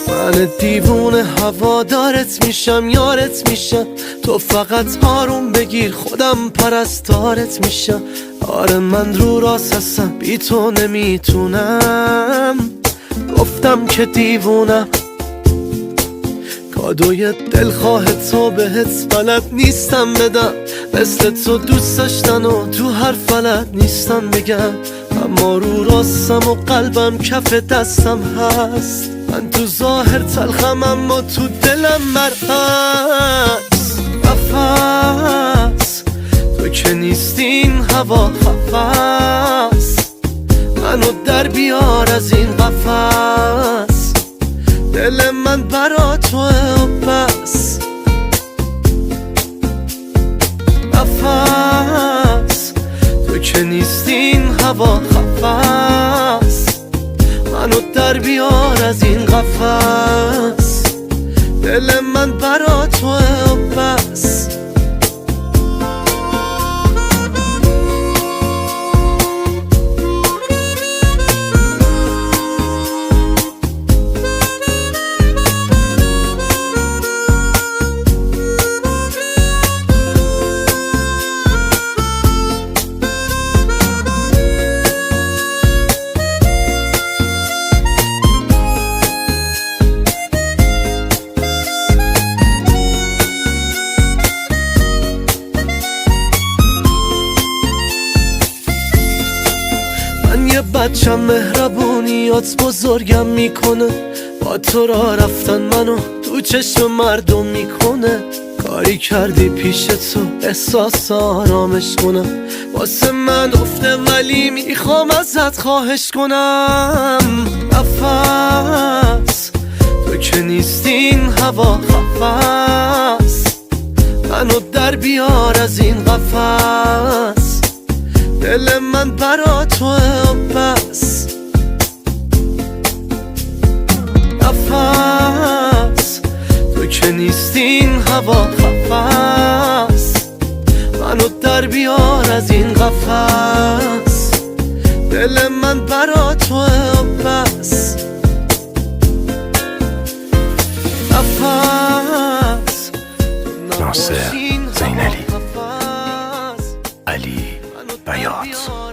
من دیوونه هوادارت میشم، یارت میشم، تو فقط آروم بگیر خودم پرستارت میشم. آره من رو راست هستم، بی تو نمیتونم، گفتم که دیوونم. کادوی دلخواه تو بهت بلد نیستم بدم، مثل تو دوست داشتن و تو هر فلد نیستم بگم. اما رو راستم و قلبم کف دستم هست، من تو ظاهر تلخم اما تو دلم مرهست. نفس تو که نیستین هوا خفست، منو در بیار از این قفس. دل من برا توه و بس. نفس تو که نیستین هوا خفست، منو در بیار از این قفس. دل من برا توه و بس. یه بچم مهربونیات بزرگم میکنه، با تو را رفتن منو تو چشم مردم میکنه. کاری کردی پیش تو احساس آرامش کنم، واسه من افته ولی میخوام ازت خواهش کنم. نفس تو که نیستین هوا خفست، منو در بیار از این قفس. دل من برا توه و بس. نفس تو که نیستین هوا خفست، منو در بیار از این قفس. دل من برا توه و بس. نفس ناصر زینلی، علی بیات.